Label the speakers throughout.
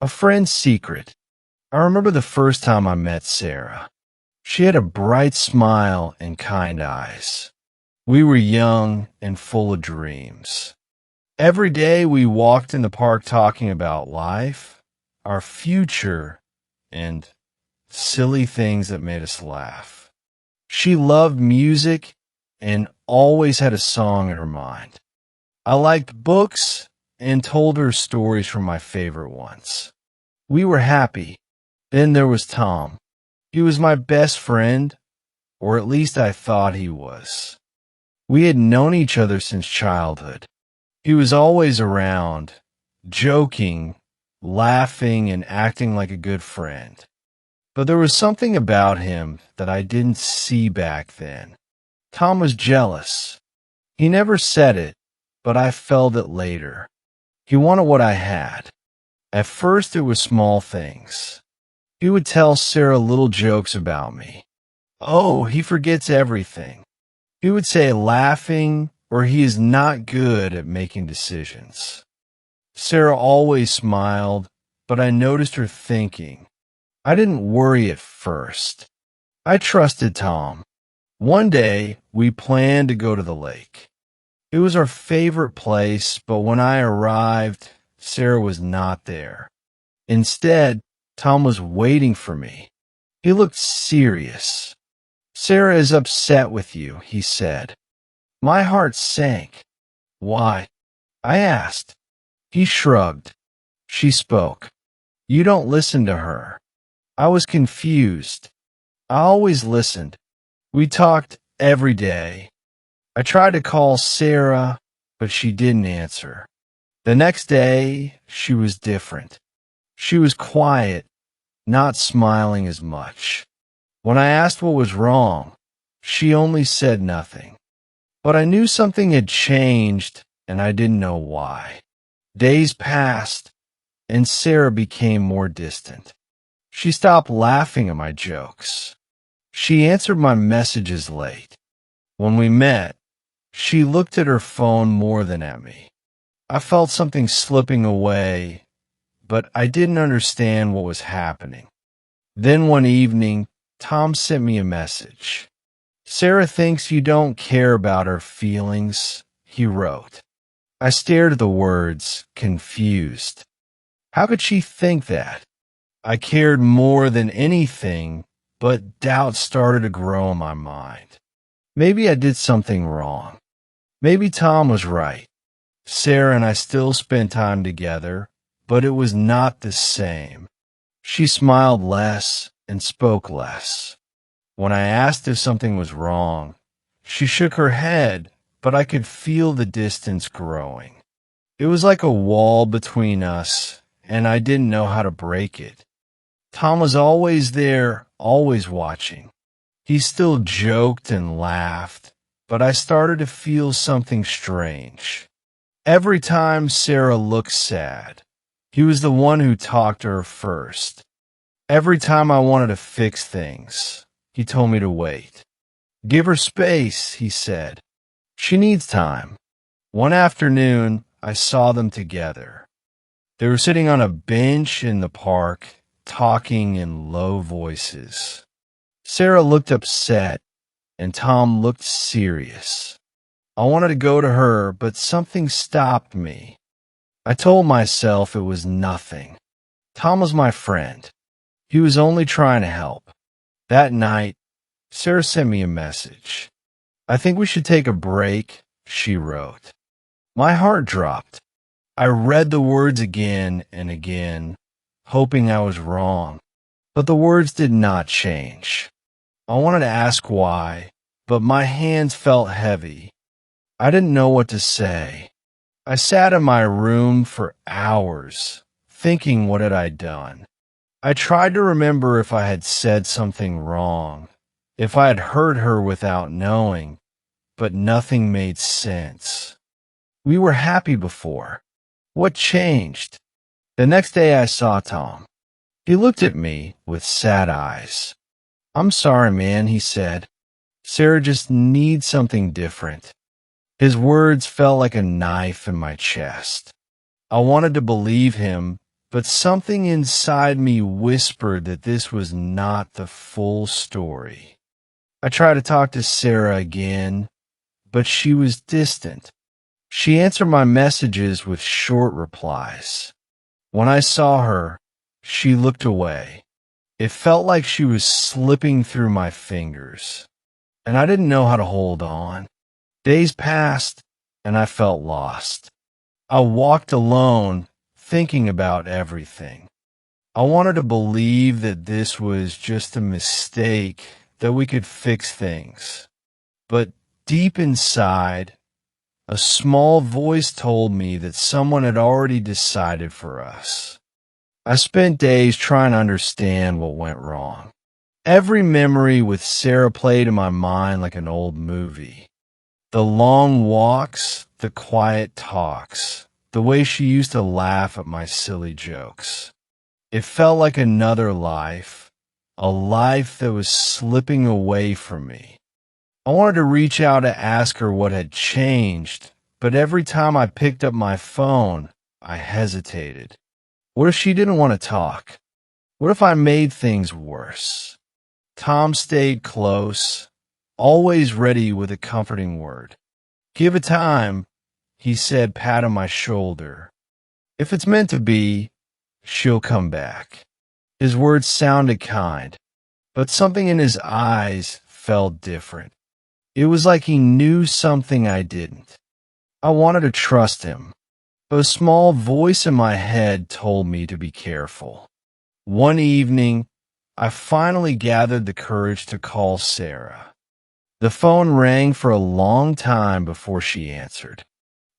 Speaker 1: A friend's secret. I remember the first time I met Sarah. She had a bright smile and kind eyes. We were young and full of dreams. Every day we walked in the park talking about life, our future, and silly things that made us laugh. She loved music and always had a song in her mind. I liked books and told her stories from my favorite ones. We were happy. Then there was Tom. He was my best friend, or at least I thought he was. We had known each other since childhood. He was always around, joking, laughing, and acting like a good friend. But there was something about him that I didn't see back then. Tom was jealous. He never said it, but I felt it later. He wanted what I had. At first it was small things. He would tell Sarah little jokes about me. Oh, he forgets everything. He would say laughing, or he is not good at making decisions. Sarah always smiled, but I noticed her thinking. I didn't worry at first. I trusted Tom. One day, we planned to go to the lake. It was our favorite place, but when I arrived, Sarah was not there. Instead, Tom was waiting for me. He looked serious. "Sarah is upset with you," he said. My heart sank. "Why?" I asked. He shrugged. She spoke. "You don't listen to her." I was confused. I always listened. We talked every day. I tried to call Sarah, but she didn't answer. The next day, she was different. She was quiet, not smiling as much. When I asked what was wrong, she only said nothing. But I knew something had changed, and I didn't know why. Days passed, and Sarah became more distant. She stopped laughing at my jokes. She answered my messages late. When we met, she looked at her phone more than at me. I felt something slipping away, but I didn't understand what was happening. Then one evening, Tom sent me a message. "Sarah thinks you don't care about her feelings," he wrote. I stared at the words, confused. How could she think that? I cared more than anything, but doubt started to grow in my mind. Maybe I did something wrong. Maybe Tom was right. Sarah and I still spent time together, but it was not the same. She smiled less and spoke less. When I asked if something was wrong, she shook her head, but I could feel the distance growing. It was like a wall between us, and I didn't know how to break it. Tom was always there, always watching. He still joked and laughed, but I started to feel something strange. Every time Sarah looked sad, he was the one who talked to her first. Every time I wanted to fix things, he told me to wait. "Give her space," he said. "She needs time." One afternoon, I saw them together. They were sitting on a bench in the park, talking in low voices. Sarah looked upset, and Tom looked serious. I wanted to go to her, but something stopped me. I told myself it was nothing. Tom was my friend. He was only trying to help. That night, Sarah sent me a message. "I think we should take a break," she wrote. My heart dropped. I read the words again and again, hoping I was wrong. But the words did not change. I wanted to ask why, but my hands felt heavy. I didn't know what to say. I sat in my room for hours, thinking what had I done. I tried to remember if I had said something wrong, if I had hurt her without knowing, but nothing made sense. We were happy before. What changed? The next day I saw Tom. He looked at me with sad eyes. "I'm sorry, man," he said. "Sarah just needs something different." His words felt like a knife in my chest. I wanted to believe him, but something inside me whispered that this was not the full story. I tried to talk to Sarah again, but she was distant. She answered my messages with short replies. When I saw her, she looked away. It felt like she was slipping through my fingers, and I didn't know how to hold on. Days passed, and I felt lost. I walked alone, thinking about everything. I wanted to believe that this was just a mistake, that we could fix things. But deep inside, a small voice told me that someone had already decided for us. I spent days trying to understand what went wrong. Every memory with Sarah played in my mind like an old movie. The long walks, the quiet talks, the way she used to laugh at my silly jokes. It felt like another life, a life that was slipping away from me. I wanted to reach out to ask her what had changed, but every time I picked up my phone, I hesitated. What if she didn't want to talk? What if I made things worse? Tom stayed close, always ready with a comforting word. "Give it time," he said, patting my shoulder. "If it's meant to be, she'll come back." His words sounded kind, but something in his eyes felt different. It was like he knew something I didn't. I wanted to trust him, but a small voice in my head told me to be careful. One evening, I finally gathered the courage to call Sarah. The phone rang for a long time before she answered.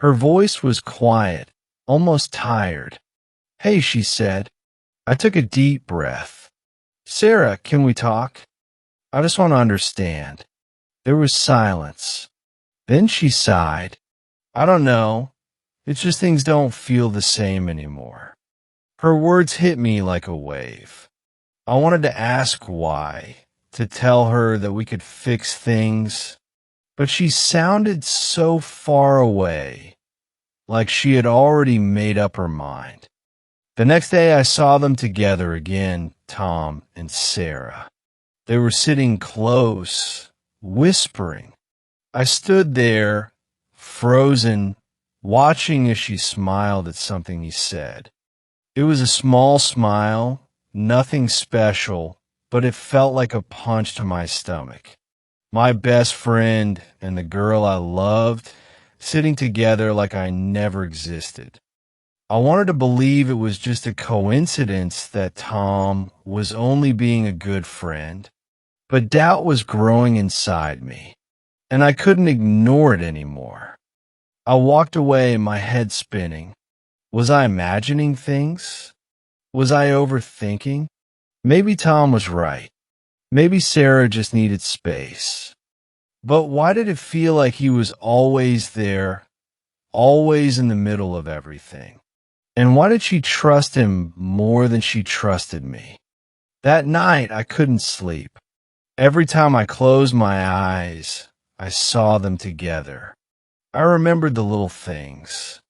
Speaker 1: Her voice was quiet, almost tired. "Hey," she said. I took a deep breath. "Sarah, can we talk? I just want to understand." There was silence. Then she sighed. "I don't know. It's just things don't feel the same anymore." Her words hit me like a wave. I wanted to ask why, to tell her that we could fix things, but she sounded so far away, like she had already made up her mind. The next day I saw them together again, Tom and Sarah. They were sitting close, whispering. I stood there, frozen, watching as she smiled at something he said. It was a small smile, nothing special, but it felt like a punch to my stomach. My best friend and the girl I loved sitting together like I never existed. I wanted to believe it was just a coincidence that Tom was only being a good friend, but doubt was growing inside me, and I couldn't ignore it anymore. I walked away, my head spinning. Was I imagining things? Was I overthinking? Maybe Tom was right. Maybe Sarah just needed space. But why did it feel like he was always there, always in the middle of everything? And why did she trust him more than she trusted me? That night, I couldn't sleep. Every time I closed my eyes, I saw them together. I remembered the little things.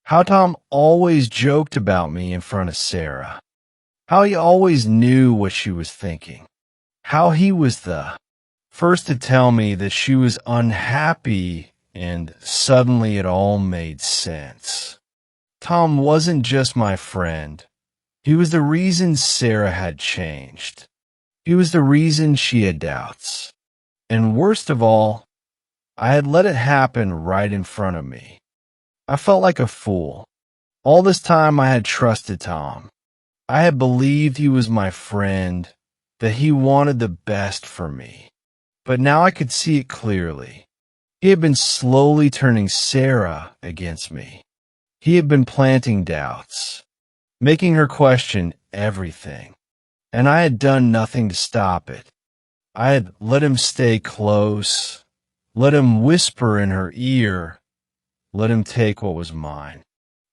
Speaker 1: How Tom always joked about me in front of Sarah. How he always knew what she was thinking. How he was the first to tell me that she was unhappy, and suddenly it all made sense. Tom wasn't just my friend. He was the reason Sarah had changed. He was the reason she had doubts. And worst of all, I had let it happen right in front of me. I felt like a fool. All this time I had trusted Tom. I had believed he was my friend, that he wanted the best for me. But now I could see it clearly. He had been slowly turning Sarah against me. He had been planting doubts, making her question everything. And I had done nothing to stop it. I had let him stay close, let him whisper in her ear, let him take what was mine.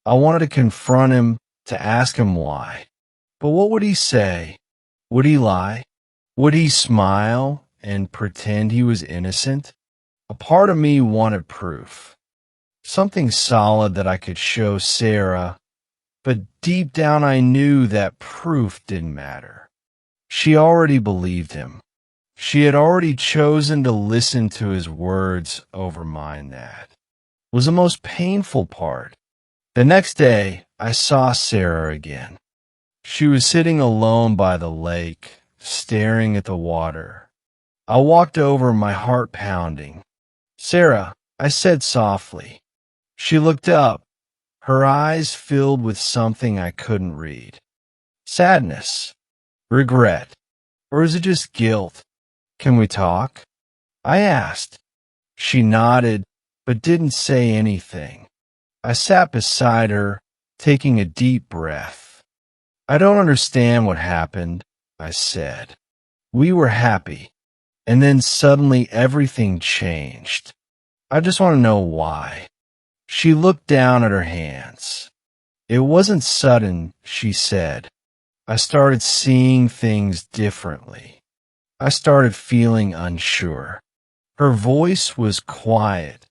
Speaker 1: I wanted to confront him, to ask him why. But what would he say? Would he lie? Would he smile and pretend he was innocent? A part of me wanted proof. Something solid that I could show Sarah, but deep down I knew that proof didn't matter. She already believed him. She had already chosen to listen to his words over mine. That was the most painful part. The next day, I saw Sarah again. She was sitting alone by the lake, staring at the water. I walked over, my heart pounding. "Sarah," I said softly. She looked up, her eyes filled with something I couldn't read. Sadness, regret, or is it just guilt? "Can we talk?" I asked. She nodded, but didn't say anything. I sat beside her, taking a deep breath. "I don't understand what happened," I said. "We were happy, and then suddenly everything changed. I just want to know why." She looked down at her hands. "It wasn't sudden," she said. "I started seeing things differently. I started feeling unsure." Her voice was quiet,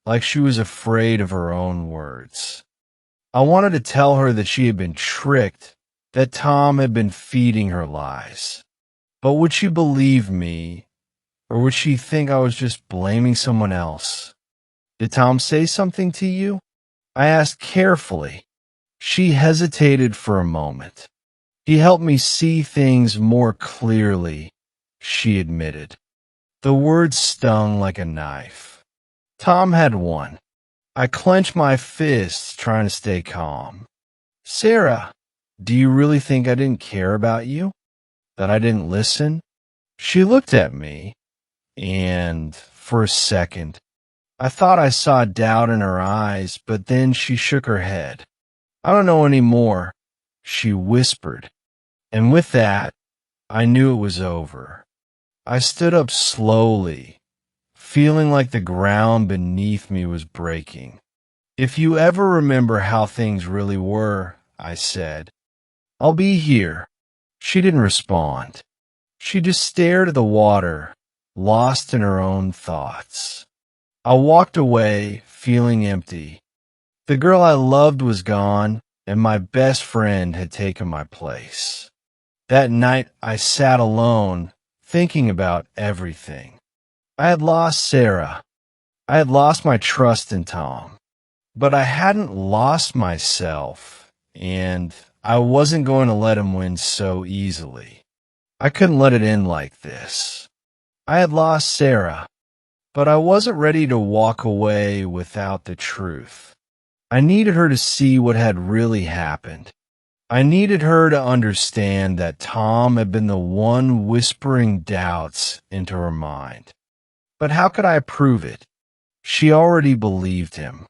Speaker 1: like she was afraid of her own words. I wanted to tell her that she had been tricked, that Tom had been feeding her lies. But would she believe me, or would she think I was just blaming someone else? "Did Tom say something to you?" I asked carefully. She hesitated for a moment. "He helped me see things more clearly," she admitted. The words stung like a knife. Tom had won. I clenched my fists, trying to stay calm. "Sarah, do you really think I didn't care about you? That I didn't listen?" She looked at me, and for a second, I thought I saw doubt in her eyes, but then she shook her head. "I don't know any more," she whispered. And with that, I knew it was over. I stood up slowly, feeling like the ground beneath me was breaking. "If you ever remember how things really were," I said, "I'll be here." She didn't respond. She just stared at the water, lost in her own thoughts. I walked away, feeling empty. The girl I loved was gone, and my best friend had taken my place. That night, I sat alone, thinking about everything. I had lost Sarah. I had lost my trust in Tom. But I hadn't lost myself, and I wasn't going to let him win so easily. I couldn't let it end like this. I had lost Sarah, but I wasn't ready to walk away without the truth. I needed her to see what had really happened. I needed her to understand that Tom had been the one whispering doubts into her mind. But how could I prove it? She already believed him.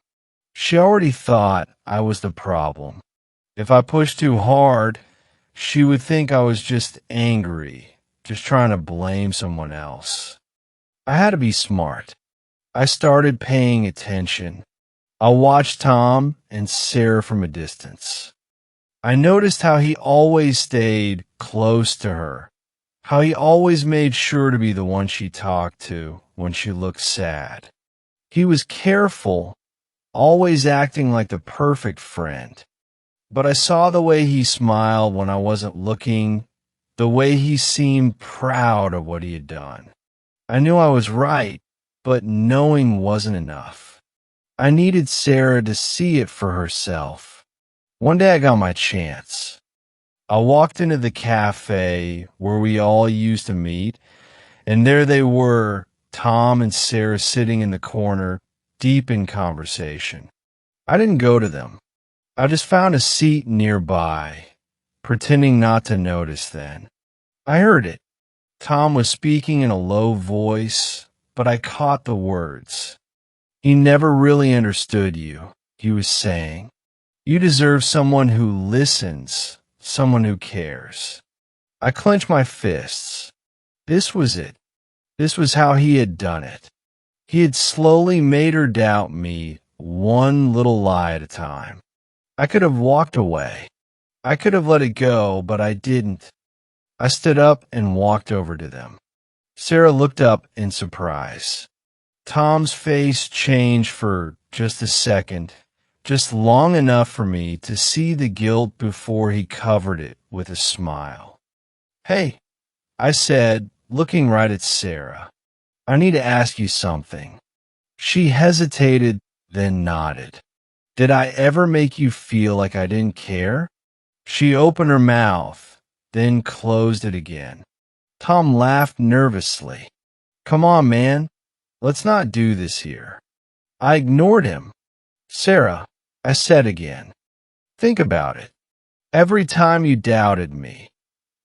Speaker 1: She already thought I was the problem. If I pushed too hard, she would think I was just angry, just trying to blame someone else. I had to be smart. I started paying attention. I watched Tom and Sarah from a distance. I noticed how he always stayed close to her, how he always made sure to be the one she talked to when she looked sad. He was careful, always acting like the perfect friend. But I saw the way he smiled when I wasn't looking, the way he seemed proud of what he had done. I knew I was right, but knowing wasn't enough. I needed Sarah to see it for herself. One day I got my chance. I walked into the cafe where we all used to meet, and there they were, Tom and Sarah sitting in the corner, deep in conversation. I didn't go to them. I just found a seat nearby, pretending not to notice then. I heard it. Tom was speaking in a low voice, but I caught the words. "He never really understood you," he was saying. "You deserve someone who listens, someone who cares." I clenched my fists. This was it. This was how he had done it. He had slowly made her doubt me, one little lie at a time. I could have walked away. I could have let it go, but I didn't. I stood up and walked over to them. Sarah looked up in surprise. Tom's face changed for just a second, just long enough for me to see the guilt before he covered it with a smile. "Hey," I said, looking right at Sarah. "I need to ask you something." She hesitated, then nodded. "Did I ever make you feel like I didn't care?" She opened her mouth, then closed it again. Tom laughed nervously. "Come on, man. Let's not do this here." I ignored him. "Sarah," I said again, "think about it. Every time you doubted me,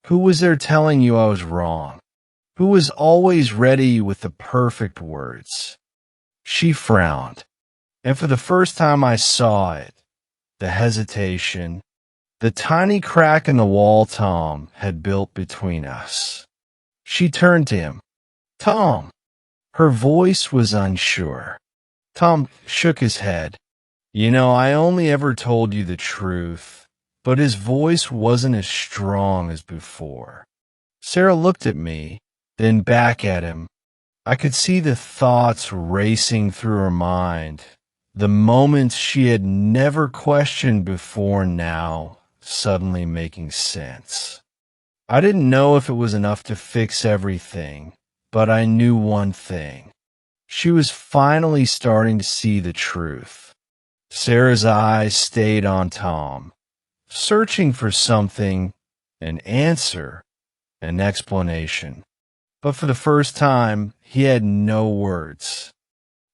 Speaker 1: who was there telling you I was wrong? Who was always ready with the perfect words?" She frowned, and for the first time I saw it, the hesitation, the tiny crack in the wall Tom had built between us. She turned to him. "Tom." Her voice was unsure. Tom shook his head. I only ever told you the truth," but his voice wasn't as strong as before. Sarah looked at me, then back at him. I could see the thoughts racing through her mind, the moments she had never questioned before now suddenly making sense. I didn't know if it was enough to fix everything, but I knew one thing. She was finally starting to see the truth. Sarah's eyes stayed on Tom, searching for something, an answer, an explanation. But for the first time, he had no words.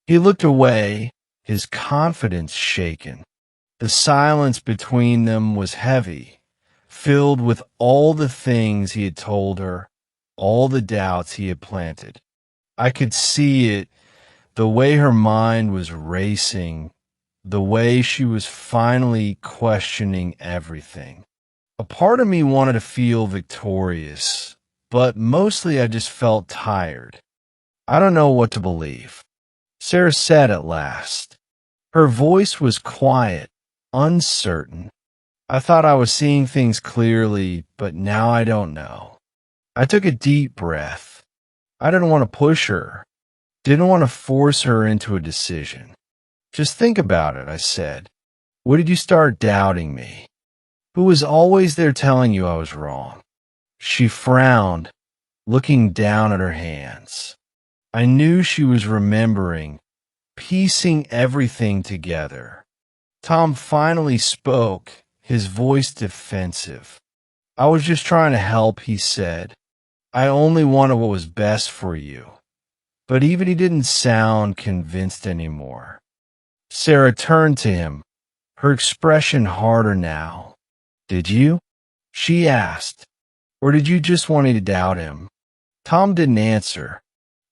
Speaker 1: He looked away, his confidence shaken. The silence between them was heavy, filled with all the things he had told her, all the doubts he had planted. I could see it, the way her mind was racing, the way she was finally questioning everything. A part of me wanted to feel victorious, but mostly I just felt tired. "I don't know what to believe," Sarah said at last. Her voice was quiet, uncertain. I thought I was seeing things clearly, but now I don't know. I took a deep breath. I didn't want to push her, didn't want to force her into a decision. "Just think about it," I said. "When did you start doubting me? Who was always there telling you I was wrong?" She frowned, looking down at her hands. I knew she was remembering, piecing everything together. Tom finally spoke, his voice defensive. "I was just trying to help," he said. "I only wanted what was best for you." But even he didn't sound convinced anymore. Sarah turned to him, her expression harder now. "Did you?" she asked. "Or did you just want me to doubt him?" Tom didn't answer.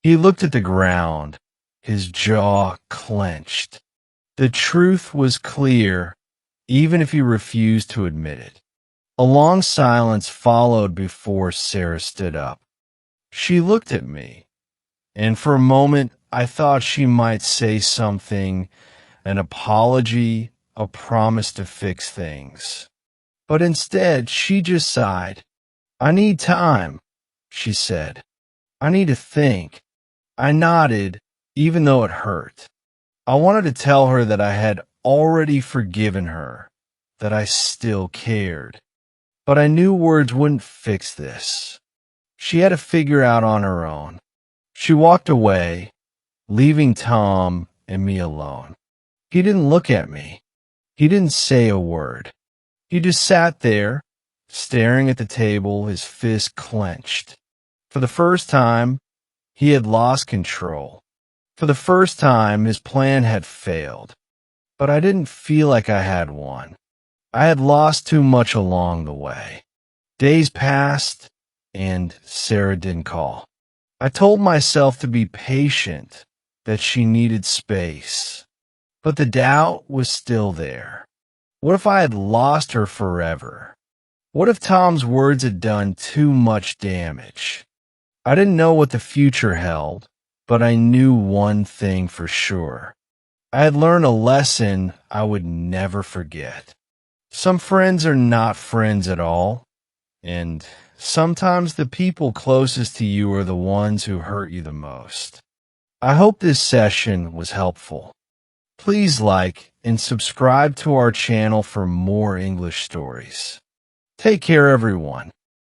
Speaker 1: He looked at the ground, his jaw clenched. The truth was clear, even if he refused to admit it. A long silence followed before Sarah stood up. She looked at me, and for a moment I thought she might say something, an apology, a promise to fix things. But instead, she just sighed. "I need time," she said. "I need to think." I nodded, even though it hurt. I wanted to tell her that I had already forgiven her, that I still cared. But I knew words wouldn't fix this. She had to figure out on her own. She walked away, leaving Tom and me alone. He didn't look at me. He didn't say a word. He just sat there, staring at the table, his fist clenched. For the first time, he had lost control. For the first time, his plan had failed. But I didn't feel like I had won. I had lost too much along the way. Days passed, and Sarah didn't call. I told myself to be patient, that she needed space. But the doubt was still there. What if I had lost her forever? What if Tom's words had done too much damage? I didn't know what the future held, but I knew one thing for sure. I had learned a lesson I would never forget. Some friends are not friends at all, and sometimes the people closest to you are the ones who hurt you the most. I hope this session was helpful. Please like and subscribe to our channel for more English stories. Take care, everyone.